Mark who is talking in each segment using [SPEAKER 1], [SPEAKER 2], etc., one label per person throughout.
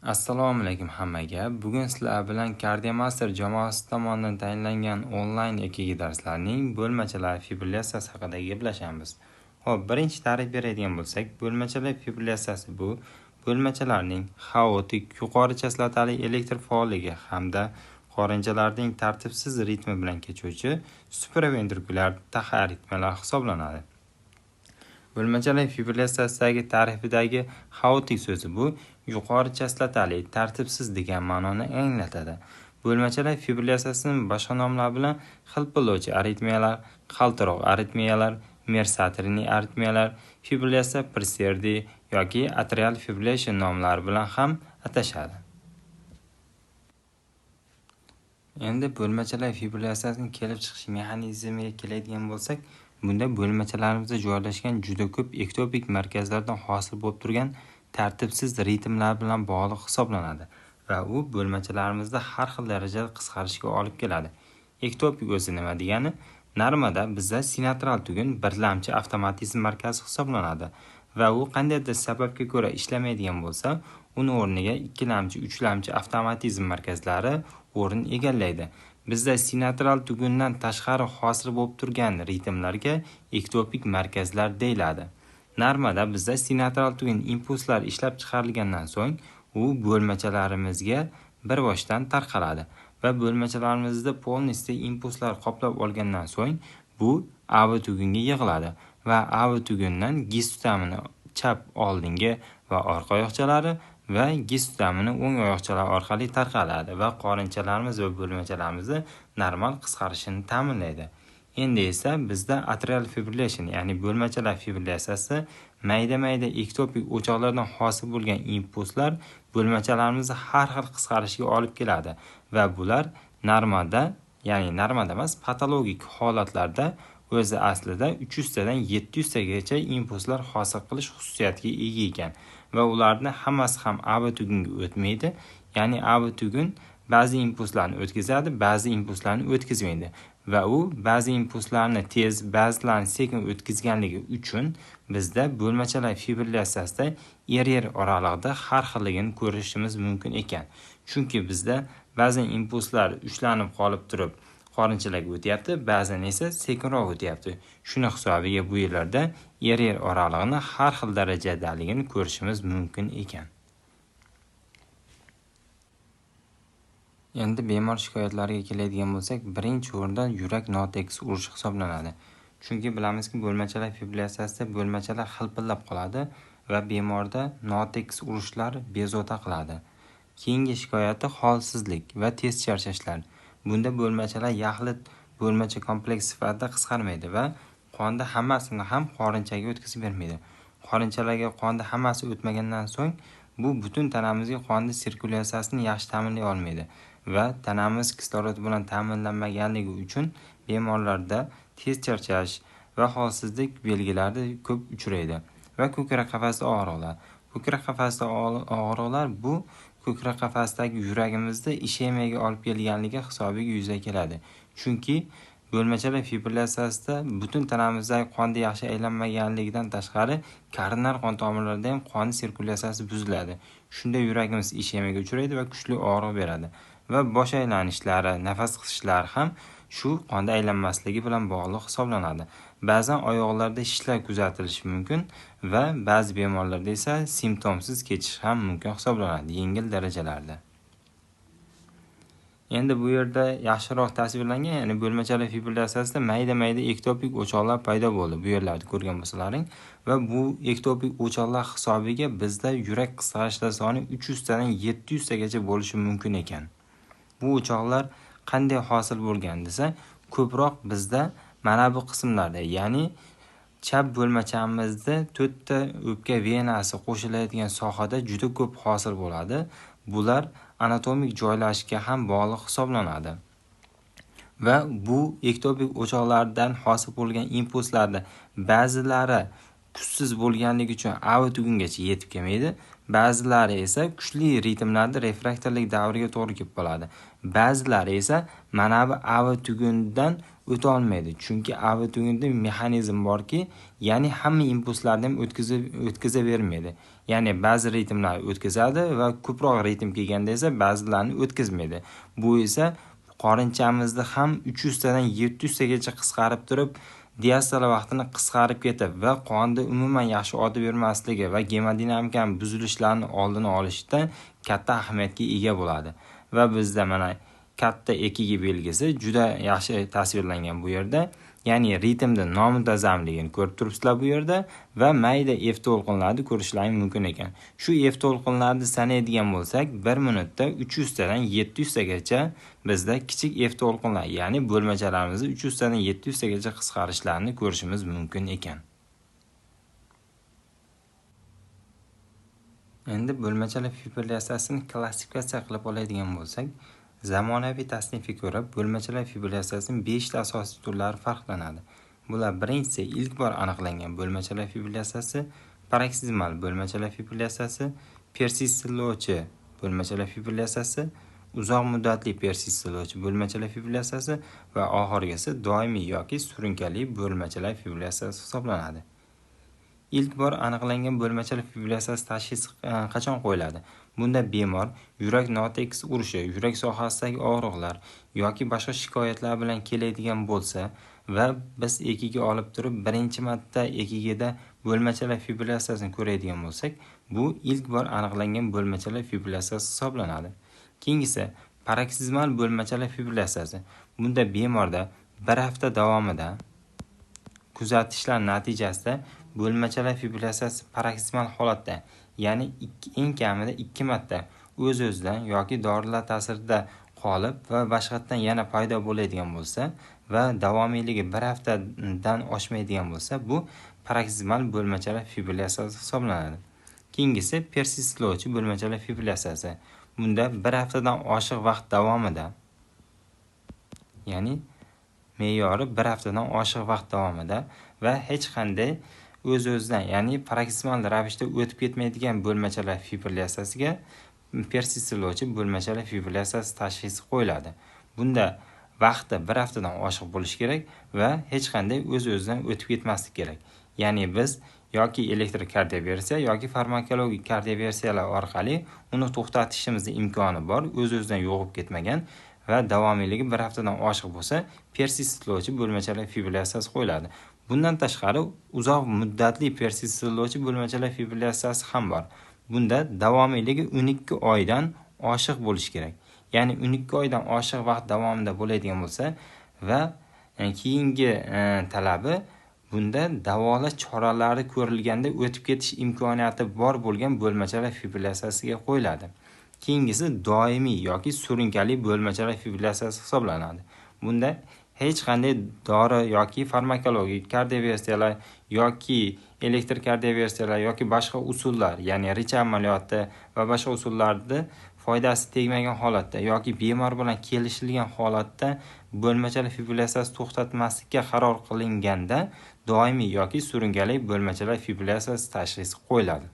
[SPEAKER 1] Assalomu alaykum hammaga. Bugun sizlar bilan Cardiamaster jamoasi tomonidan tayinlangan onlayn EKG darslarning bo'lmachalar fibrillatsiyasi haqida gaplashamiz. Xo'p, birinchi ta'rif beradigan bo'lsak, bo'lmachalar fibrillatsiyasi bu bo'lmachalarning xaotik yuqori chastotatali elektr faolligi hamda qorinchalarning tartibsiz ritmi bilan kechuvchi supraventrikulyar taxiaritmiyalar hisoblanadi. Bo'lmachalar fibrillatsiyasidagi ta'rifidagi xaotik so'zi bu yuqori chastotatali, tartibsiz degan ma'noni anglatadi. Bo'lmachalar fibrillatsiyasini boshqa nomlar bilan xilpillovchi aritmiyalar, qaltiroq aritmiyalar, mersatriniy aritmiyalar, fibrillatsiya preserdi yoki atrial fibrillation nomlari bilan ham atashadi. Endi bo'lmachalar fibrillatsiyasining kelib chiqish mexanizmiga keladigan bo'lsak, bunda bo'lmachalarimizda joylashgan juda ko'p ektopik markazlardan hosil bo'lib turgan tartibsiz ritmlar bilan bog'liq hisoblanadi va u bo'lmachalarimizda har xil darajada qisqarishga olib keladi. Ektopik o'zi nima degani? Normada bizda sinatral tugun birlamchi avtomatizm markazi hisoblanadi va u qandaydir sababga ko'ra ishlamaydigan bo'lsa, uni o'rniga ikkilamchi, uchlamchi avtomatizm markazlari o'rin egallaydi. Bizda sinatral tugundan tashqari hosil bo'lib turgan ritmlarga ektopik markazlar deyiladi. Normada bizda sinatral tugun impulslar ishlab chiqarilgandan so'ng u bo'lmachalarimizga bir boshdan tarqaladi va bo'lmachalarimizda polniy impulslar qoplab olgandan so'ng bu AV tugunga yig'iladi va AV tugundan gistotamini chap oldingi va orqa oyoqchalari va gistotamini o'ng oyoqchalar orqali tarqaladi va qorinchalarimiz va bo'lmachalarimizni normal qisqarishini ta'minlaydi. Endi esa bizda atrial fibrillation, ya'ni bo'lmachalar fibrillatsiyasi mayda-mayda ektopik o'choqlardan hosil bo'lgan impulslar bo'lmachalarimizni har xil qisqarishiga olib keladi va bular normada emas, patologik holatlarda o'zi aslida 300 tadan 700 tagacha impulslar hosil qilish xususiyatiga ega ekan va ularni hammasi ham AV tugunga o'tmaydi. Ya'ni AV tugun ba'zi impulslarni o'tkazadi, ba'zi impulslarni o'tkazmaydi va u ba'zi impulslarni tez, ba'zilarini sekin o'tkazganligi uchun bizda bo'lmachalar fibrillatsiyasida yer oralig'ida har xilligini ko'rishimiz mumkin ekan. Chunki bizda ba'zan impulslar ushlanib qolib turib qorinchalarga o'tyapti, ba'zan esa sekinroq o'tyapti. Shuni hisobiga bu yerlarda yer oralig'ini har xil darajadaligini ko'rishimiz mumkin ekan. Endi bemor shikoyatlariga keladigan bo'lsak, birinchi o'rinda yurak notekis urishi hisoblanadi. Chunki bilamizki, bo'lmachalar fibrillatsiyasida bo'lmachalar xilpillab qoladi va bemorda notekis urishlar bezovta qiladi. Keyingi shikoyati holsizlik va tez charchashlar. Bunda bo'lmachalar yaxlit bo'lmacha kompleks sifatida qisqarmaydi va qonda hammasini ham qorinchaga o'tkazib bermaydi. Qorinchalarga qonda hammasi o'tmagandan so'ng bu butun tanamizga qonni sirkulyatsiyasini yaxshi ta'minlay olmaydi va tanamiz kislorod bilan ta'minlanmaganligi uchun bemorlarda tez charchash va holsizlik belgilari ko'p uchraydi va ko'krak qafasida og'riqlar. Ko'krak qafasida og'riqlar bu ko'krak qafasidagi yuragimizda ishemaga olib kelganligi hisobiga yuzaga keladi. Chunki bo'lmachalar fibrillatsiyasida butun tanamizdagi qonda yaxshi aylanmaganligidan tashqari koronar qon tomirlarida ham qon sirkulyatsiyasi buziladi. Shunda yuragimiz ishemaga uchraydi va kuchli og'riq beradi va bosh aylanishlari, nafas qisishlari ham shu qonda aylanmasligi bilan bog'liq hisoblanadi. Ba'zan oyoqlarda shishlar kuzatilishi mumkin va ba'zi bemorlarda esa simptomsiz kechish ham mumkin hisoblanadi yengil darajalarda. Endi bu yerda yaxshiroq tasvirlangan, ya'ni bo'lmachalar fibrillatsiyasida mayda-mayda ektopik o'choqlar paydo bo'ldi. Bu yerlarda ko'rgan bo'lsalaring va bu ektopik o'choqlar hisobiga bizda yurak qisqarishlar soni 300 tadan 700 tagacha bo'lishi mumkin ekan. Bu o'choqlar qanday hosil bo'lgan desa, ko'proq bizda mana bu qismlarda, ya'ni chap bo'lmachamizda 4 ta o'pka venasi qo'shiladigan sohada juda ko'p hosil bo'ladi. Bular anatomik joylashishga ham bog'liq hisoblanadi. Va bu ektopik o'choqlardan hosil bo'lgan impulslarda ba'zilari kuchsiz bo'lganligi uchun AV tugungacha yetib kelmaydi, Ba'zilari esa kuchli ritmlarda refraktorlik davriga to'g'ri kelib qoladi. Ba'zilari esa mana bu AV tugundan o'ta olmaydi. Chunki AV tugunda mexanizm borki, ya'ni hamma impulslarni ham o'tkazavermaydi. Ya'ni ba'zi ritmlar o'tkazadi va ko'proq ritm kelganda esa ba'zilarini o'tkazmaydi. Bu esa qorinchamizni ham 300 tadan 700 tagacha qisqarib turib, diastala vaqtini qisqarib ketib va qonda umuman yaxshi otib yurmasligi va gemodinamika buzilishlarni oldini olishda katta ahamiyatga ega bo'ladi. Va bizda mana katta EKG belgisi juda yaxshi tasvirlangan bu yerda. Ya'ni ritmda nomuntazamligini ko'rib turibsizlar bu yerda va mayda F to'lqinlarni ko'rishlaringiz mumkin ekan. Shu F to'lqinlarni sanaydigan bo'lsak, 1 minutda 300 tadan 700 tagacha bizda kichik F to'lqinlar, ya'ni bo'lmachalarimizni 300 tadan 700 tagacha qisqarishlarini ko'rishimiz mumkin ekan. Endi bo'lmachalar fibrillyatsiyasini klassifikatsiya qilib oladigan bo'lsak, zamonaviy tasnifga ko'ra bo'lmachalar fibrillyatsiyasining 5 ta asosiy turlari farqlanadi. Bular birinchisi ilk bor aniqlangan bo'lmachalar fibrillyatsiyasi, paroksizimal bo'lmachalar fibrillyatsiyasi, persistlovchi bo'lmachalar fibrillyatsiyasi, uzoq muddatli persistlovchi bo'lmachalar fibrillyatsiyasi va oxirgisi doimiy yoki surunkali bo'lmachalar fibrillyatsiyasi hisoblanadi. İlk bor aniqlangan bo'lmachalar fibrillyatsiyasi tashxisi qachon qo'yiladi? Bunda bemor yurak notekis urishi, yurak sohasidagi og'riqlar yoki boshqa shikoyatlar bilan keladigan bo'lsa va biz EKG olib turib birinchi marta EKGda bo'lmachalar fibrillyatsiyasini ko'radigan bo'lsak, bu ilk bor aniqlangan bo'lmachalar fibrillyatsiyasi hisoblanadi. Keyingisi paroksizimal bo'lmachalar fibrillyatsiyasi. Bunda bemorda bir hafta davomida kuzatishlar natijasida bo'lmachalar fibrillyatsiyasi paroksizimal holatda, ya'ni eng kamida 2 marta o'z-o'zidan yoki dorilar ta'sirida qolib va boshqatdan yana paydo bo'ladigan bo'lsa va davomiyligi 1 haftadan oshmaydigan bo'lsa, bu paroksizimal bo'lmachalar fibrillyatsiyasi hisoblanadi. Keyingisi persistlovchi bo'lmachalar fibrillyatsiyasi. Bunda 1 haftadan oshiq vaqt davomida, ya'ni me'yori 1 haftadan oshiq vaqt davomida va hech qanday o'z-o'zidan, ya'ni paroksizimal ravishda o'tib ketmaydigan bo'lmachalar fibrillyatsiyasiga persistlovchi bo'lmachalar fibrillyatsiyasi tashxisi qo'yiladi. Bunda vaqti 1 haftadan oshiq bo'lishi kerak va hech qanday o'z-o'zidan o'tib ketmasligi kerak. Ya'ni biz yoki elektrokardioversiya yoki farmakologik kardioversiyalar orqali uni to'xtatishimizning imkoni bor, o'z-o'zidan yo'qib ketmagan va davomiyligi 1 haftadan oshiq bo'lsa, persistlovchi bo'lmachalar fibrillyatsiyasi qo'yiladi. Bundan tashqari uzoq muddatli persistlovchi bo'lmachalar fibrillyatsiyasi ham bor. Bunda davomiyligi 12 oydan oshiq bo'lishi kerak. Ya'ni 12 oydan oshiq vaqt davomida bo'ladigan bo'lsa va keyingi talabi bunda davolash choralari ko'rilganda o'tib ketish imkoniyati bor bo'lgan bo'lmachalar fibrillyatsiyasiga qo'yiladi. Keyingisi doimiy yoki surunkali bo'lmachalar fibrillyatsiyasi hisoblanadi. Bunda hech qanday dori yoki farmakologik kardioversiyalar yoki elektrokardioversiyalar yoki boshqa usullar, ya'ni richa amaliyoti va boshqa usullarda foydasi tegmagan holatda yoki bemor bilan kelishilgan holatda bo'lmachalar fibrillyatsiyasi to'xtatmaslikka qaror qilinganda doimiy yoki surunkali bo'lmachalar fibrillyatsiyasi tashxisi qo'yiladi.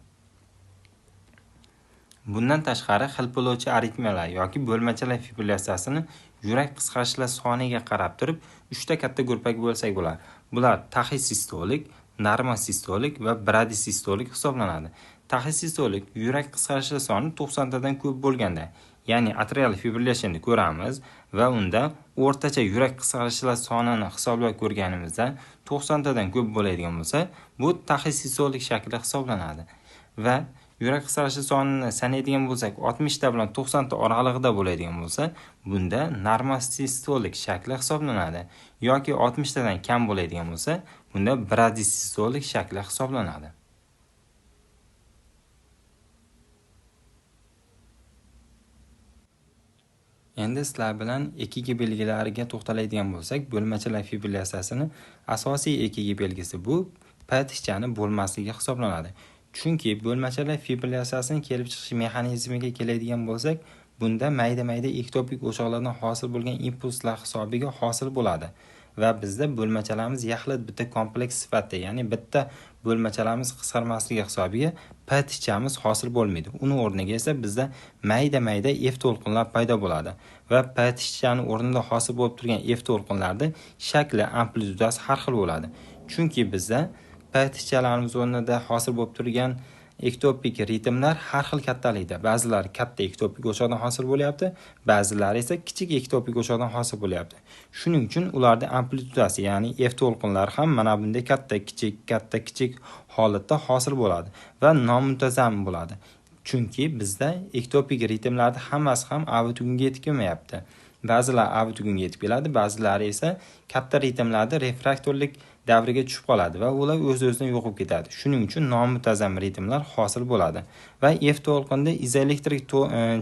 [SPEAKER 1] Bundan tashqari xilpilovchi aritmiyalar yoki bo'lmachalar fibrillyatsiyasini yurak qisqarishlar soniga qarab turib 3 ta katta guruhga bo'lsak bo'ladi. Bular taxisistolik, normosistolik va bradisistolik hisoblanadi. Taxisistolik yurak qisqarishlar soni 90 tadan ko'p bo'lganda, ya'ni atrial fibrillyatsiyani ko'ramiz va unda o'rtacha yurak qisqarishlar sonini hisoblab ko'rganimizda 90 tadan ko'p bo'ladigan bo'lsa, bu taxisistolik shakli hisoblanadi. Va yurak qisqarishi sonini sanaydigan bo'lsak 60 ta bilan 90 ta oralig'ida bo'ladigan bo'lsa, bunda normosistolik shakli hisoblanadi. Yoki 60 tadan kam bo'ladigan bo'lsa, bunda bradisistolik shakli hisoblanadi. Endi sizlar bilan EKG belgilariga to'xtaladigan bo'lsak, bo'lmachalar fibrillyatsiyasini asosiy EKG belgisi bu paytishchani bo'lmasligi hisoblanadi. Chunki bo'lmachalar fibrillyatsiyasining kelib chiqish mexanizmiga keladigan bo'lsak, bunda mayda-mayda ektopik o'choqlardan hosil bo'lgan impulslar hisobiga hosil bo'ladi va bizda bo'lmachalarimiz yaxlit bitta kompleks sifatda, ya'ni bitta bo'lmachalarimiz qisqarmasligi hisobiga p tichamiz hosil bo'lmaydi. Uni o'rniga esa bizda mayda f to'lqinlar paydo bo'ladi va p tichani o'rnida hosil bo'lib turgan f to'lqinlarda shakli, amplitudasi har xil bo'ladi. Chunki bizda p tichalarimiz o'rnida hosil bo'lib turgan ektopik ritmlar har xil kattalikda. Ba'zilari katta ektopik o'choqdan hosil bo'lyapti, ba'zilari esa kichik ektopik o'choqdan hosil bo'lyapti. Shuning uchun ularning amplitudasi, ya'ni f to'lqinlari ham mana bunday katta kichik holatda hosil bo'ladi va nomuntazam bo'ladi. Chunki bizda ektopik ritmlarda hammasi ham A tugunga yetib kelmayapti. Ba'zilar A tugunga yetib keladi, ba'zilari esa katta ritmlarda refraktorlik davriga tushib qoladi va ular o'z-o'zidan yo'qib ketadi. Shuning uchun nomuntazam ritmlar hosil bo'ladi va f to'lqinda izoelektrik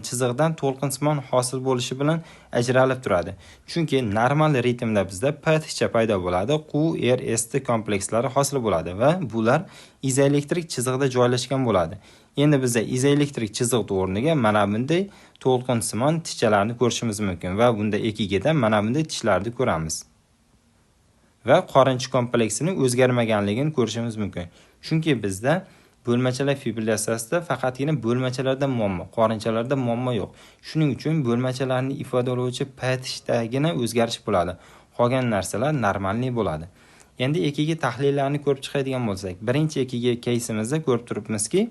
[SPEAKER 1] chiziqdan to'lqinsimon hosil bo'lishi bilan ajralib turadi. Chunki normal ritmda bizda p ticha paydo bo'ladi, q, r, st komplekslari hosil bo'ladi va bular izoelektrik chiziqda joylashgan bo'ladi. Endi bizda izoelektrik chiziq o'rniga mana bunday to'lqinsimon tichalarni ko'rishimiz mumkin va bunda ekigida mana bunday tishlarni ko'ramiz. Va qorinchi kompleksini o'zgarmaganligini ko'rishimiz mumkin. Chunki bizda bo'lmachalar fibrillatsiyasida faqatgina bo'lmachalarda muammo, qorinchalarda muammo yo'q. Shuning uchun bo'lmachalarni ifodalovchi p tishdagina o'zgarish bo'ladi. Qolgan narsalar normalniy bo'ladi. Endi EKG tahlillarni ko'rib chiqadigan bo'lsak, birinchi EKG кейsimizda ko'rib turibmizki,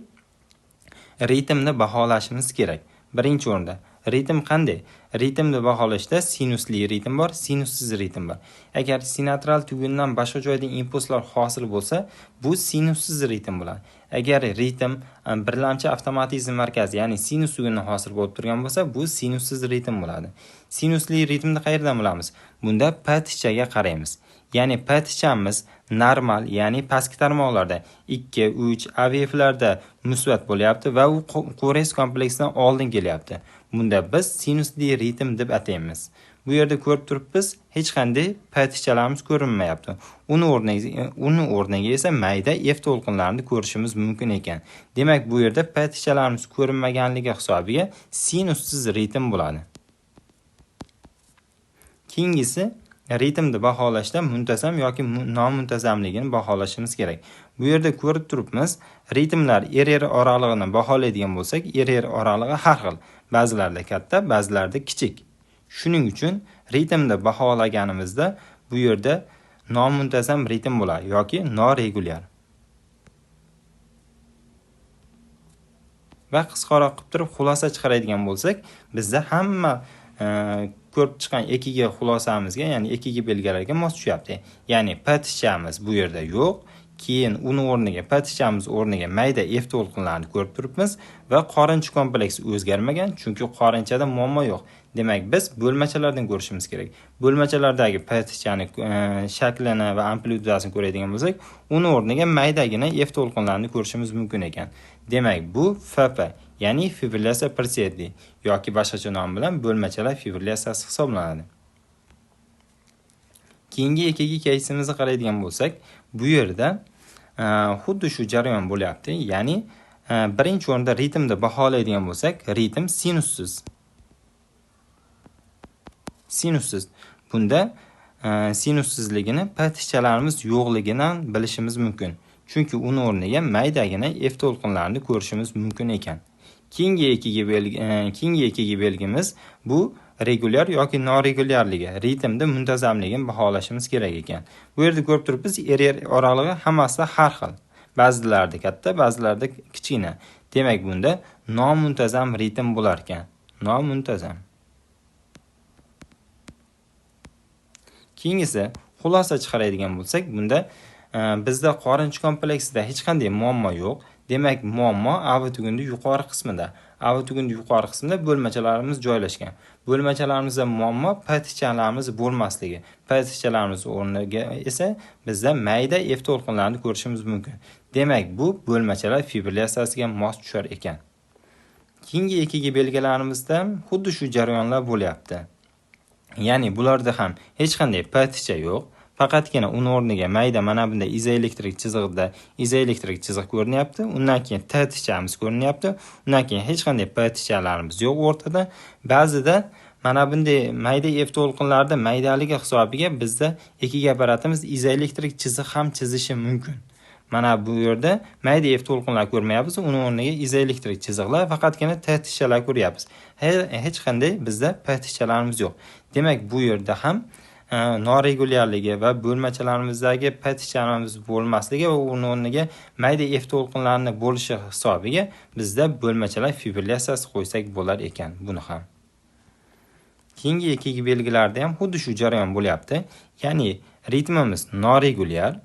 [SPEAKER 1] ritmni baholashimiz kerak. Birinchi o'rinda ritm qanday? Ritmni baholashda sinusli ritm bor, sinussiz ritm bor. Agar sinatral tugundan boshqa joydan impulslar hosil bo'lsa, bu sinussiz ritm bo'ladi. Agar ritm birlamchi avtomatizm markazi, ya'ni sinus tugundan hosil bo'lib turgan bo'lsa, bu sinussiz ritm bo'ladi. Sinusli ritmni qayerdan bilamiz? Bunda p tichaga qaraymiz. Ya'ni p tichamiz normal, ya'ni pastki tarmoqlarda 2, 3 AVFlarda musbat bo'lyapti va u qores kompleksidan oldin kelyapti. Bunda biz sinusli ritm deb ataymiz. Bu yerda ko'rib turibmiz, hech qanday p tichalarimiz ko'rinmayapti. Uni o'rniga esa mayda f to'lqinlarini ko'rishimiz mumkin ekan. Demak, bu yerda p tichalarimiz ko'rinmaganligi hisobiga sinussiz ritm bo'ladi. Keyingisi ritmni baholashda muntazam yoki nomuntazamligini baholashimiz kerak. Bu yerda ko'rib turibmiz, ritmlar RR oralig'ini baholaydigan bo'lsak, RR oralig'i har xil. Ba'zilarda katta, ba'zilarda kichik. Shuning uchun ritmni baholaganimizda bu yerda nomuntazam ritm bo'ladi yoki noregulyar. Va qisqaroq qilib turib xulosa chiqaradigan bo'lsak, bizda hamma ko'rib chiqqan EKG xulosamizga, ya'ni EKG belgilariga mos tushyapti. Ya'ni p tichamiz bu yerda yo'q. Keyin uni o'rniga p tichamiz o'rniga mayda f to'lqinlarini ko'rib turibmiz va qorinchi kompleksi o'zgarmagan, chunki qorinchada muammo yo'q. Demak, biz bo'lmachalardan ko'rishimiz kerak. Bo'lmachalardagi p tichani shaklini va amplitudasini ko'radigan bo'lsak, uni o'rniga maydagina f to'lqinlarini ko'rishimiz mumkin ekan. Demak, bu FP, ya'ni fibrillatsiya persedi yoki boshqacha nom bilan bo'lmachalar fibrillatsiyasi hisoblanadi. Keyingi EKG keysimizni qaraydigan bo'lsak, bu yerda xuddi shu jarayon bo'lyapti. Ya'ni birinchi o'rinda ritmni baholaydigan bo'lsak, ritm sinussiz. Bunda sinussizligini p tichalarimiz yo'qligidan bilishimiz mumkin. Chunki uni o'rniga maydagina f to'lqinlarini ko'rishimiz mumkin ekan. Keyingi EKG belgimiz bu regular yoki noregulyarligi, ritmda muntazamligini baholashimiz kerak ekan. Bu yerda ko'rib turibmiz, RR oralig'i hammasi har xil. Ba'zilarida katta, ba'zilarida kichkina. Demak, bunda nomuntazam ritm bo'lar ekan. Nomuntazam. Keyingisi xulosa chiqaradigan bo'lsak, bunda bizda qorinchi kompleksida hech qanday muammo yo'q. Demak, muammo A tuguni yuqori qismida. A tuguni yuqori qismida bo'lmachalarimiz joylashgan. Bo'lmachalarimizda muammo p tichalarimiz bo'lmasligi. P tichalarimiz o'rniga esa bizda mayda f to'lqinlarini ko'rishimiz mumkin. Demak, bu bo'lmachalar fibrillatsiyasiga mos tushar ekan. Keyingi EKG belgilarimizda xuddi shu jarayonlar bo'lyapti. Ya'ni bularda ham hech qanday p ticha yo'q. Faqatgina uni o'rniga mayda mana bunday izoelektrik chiziq ko'rinyapti. Undan keyin t tichamiz ko'rinyapti. Undan keyin hech qanday p tichalarimiz yo'q o'rtada. Ba'zida Mana bunday mayda F to'lqinlarda maydaligi hisobiga bizda ikki apparatimiz izoelektrik chiziq ham chizishi mumkin. Mana bu yerda mayda F to'lqinlar ko'rmayapmiz, uni o'rniga izoelektrik chiziqlar, faqatgina T tishchalar ko'ryapmiz. Hech qanday bizda P tishchalarimiz yo'q. Demak, bu yerda ham noregulyarligi va bo'lmachalarimizdagi P tishchalarimiz bo'lmasligi va uni o'rniga mayda F to'lqinlarni bo'lishi hisobiga bizda bo'lmachalar fibrillyatsiyasi qo'ysak bo'lar ekan. Buni ham keyingi ikki belgilarda ham xuddi shu jarayon bo'lyapti. Ya'ni ritmimiz noregulyar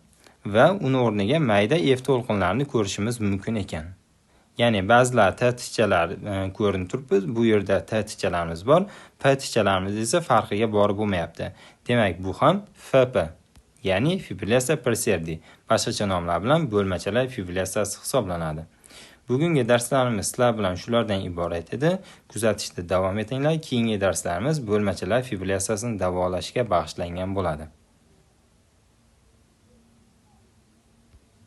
[SPEAKER 1] va uni o'rniga mayda F to'lqinlarni ko'rishimiz mumkin ekan. Ya'ni ba'zilar T tishchalar ko'rinib turibdi. Bu yerda T tishchalarimiz bor, P tishchalarimiz esa farqiga borib bo'lmayapti. Demak, bu ham FP, ya'ni fibrillyatsiya persirdi. Boshqacha nomlar bilan bo'lmachalar fibrillyatsiyasi hisoblanadi. Bugungi darslarimiz sizlar bilan shulardan iborat edi. Kuzatishda davom etinglar. Keyingi darslarimiz bo'lmachalar fibrillyatsiyasini davolashga bag'ishlangan bo'ladi.